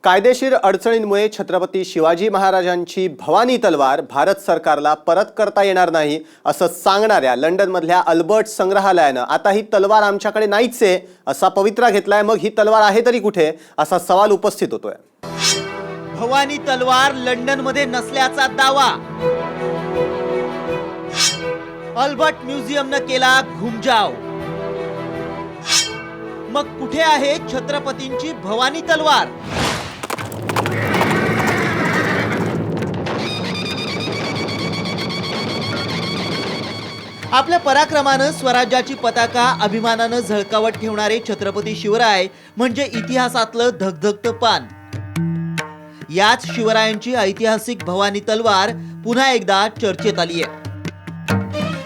कायदेशीर अडचणींमुळे छत्रपती शिवाजी महाराजांची भवानी तलवार भारत सरकारला परत करता येणार नाही असं सांगणाऱ्या लंडनमधल्या अल्बर्ट संग्रहालयानं आता ही तलवार आमच्याकडे नाहीच आहे असा पवित्रा घेतलाय। मग ही तलवार आहे तरी कुठे असा सवाल उपस्थित होतोय। भवानी तलवार लंडनमध्ये नसल्याचा दावा, अल्बर्ट म्युझियमनं केला घुमजाव। मग कुठे आहे छत्रपतींची भवानी तलवार? आपल्या पराक्रमानं स्वराज्याची पताका अभिमानानं झळकावत ठेवणारे छत्रपती शिवराय म्हणजे इतिहासातलं धगधगतं पान। याच शिवरायांची ऐतिहासिक भवानी तलवार पुन्हा एकदा चर्चेत आली आहे।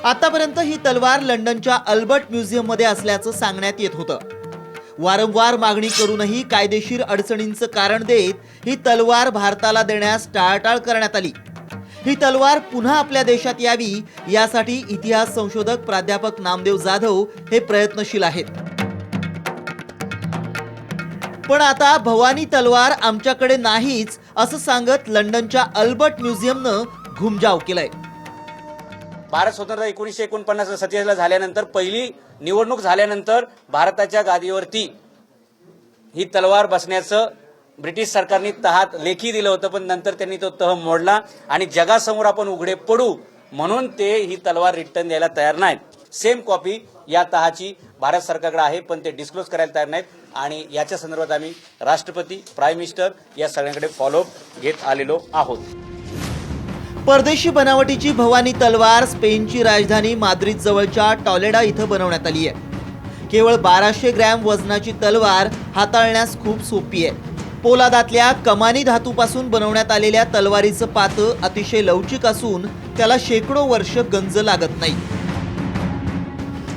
आतापर्यंत ही तलवार लंडनच्या अल्बर्ट म्युझियम मध्ये असल्याचं सांगण्यात येत होतं। वारंवार मागणी करूनही कायदेशीर अडचणींचं कारण देत ही तलवार भारताला देण्यास टाळाटाळ करण्यात आली। ही तलवार पुन्हा आपल्या देशात यावी यासाठी इतिहास संशोधक प्राध्यापक नामदेव जाधव हे प्रयत्नशील आहेत। पण आता भवानी तलवार आमच्याकडे नाहीच असं सांगत लंडनच्या अल्बर्ट म्युझियमनं घुमजाव केलाय। भारत स्वतंत्र 1949-47 ला झाल्यानंतर पहिली निवडणूक झाल्यानंतर भारताच्या गादीवरती ही तलवार बसण्याचं ब्रिटिश सरकारने तहात लेखी दिलं होतं, पण नंतर त्यांनी तो तह मोडला आणि जगासमोर आपण उघडे पडू म्हणून ते ही तलवार रिटर्न द्यायला तयार नाहीत। सेम कॉपी या तहाची भारत सरकारकडे आहे, पण ते डिस्क्लोज करायला तयार नाहीत आणि याच्या संदर्भात आम्ही राष्ट्रपती, प्राईम मिनिस्टर या सगळ्यांकडे फॉलोअप घेत आलेलो आहोत। परदेशी बनावटीची भवानी तलवार स्पेनची राजधानी माद्रिद जवळच्या टॉलेडा इथं बनवण्यात आली आहे। केवळ 1200 ग्रॅम वजनाची तलवार हाताळण्यास खूप सोपी आहे। पोलादातल्या कमानी धातूपासून बनवण्यात आलेल्या तलवारीचं पातं अतिशय लवचिक असून त्याला शेकडो वर्ष गंज लागत नाही।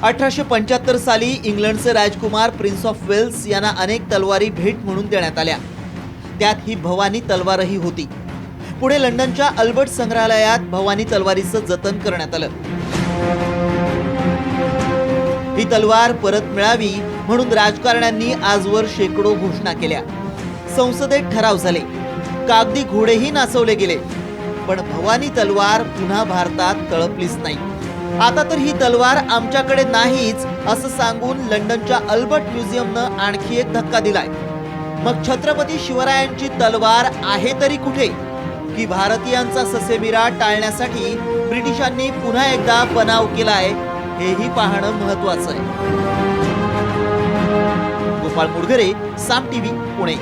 1875 साली इंग्लंडचे राजकुमार प्रिन्स ऑफ वेल्स यांना अनेक तलवारी भेट म्हणून देण्यात आल्या, त्यात ही भवानी तलवारही होती। पुढे लंडनच्या अल्बर्ट संग्रहालयात भवानी तलवारीचं जतन करण्यात आलं। ही तलवार परत मिळावी म्हणून राजकारण्यांनी आजवर शेकडो घोषणा केल्या, संसदेत ठराव झाले, कागदी घोडेही नाचवले गेले, पण भवानी तलवार पुन्हा भारतात तळपलीच नाही। आता तर ही तलवार आमच्याकडे नाहीच असं सांगून लंडनच्या अल्बर्ट म्युझियमनं आणखी एक धक्का दिलाय। मग छत्रपती शिवरायांची तलवार आहे तरी कुठे, की भारतीयांचा ससेमिरा टाळण्यासाठी ब्रिटिशांनी पुन्हा एकदा बनाव केलाय हेही पाहणं महत्वाचं आहे। गोपाळ मुरघरे, साम टीव्ही, पुणे।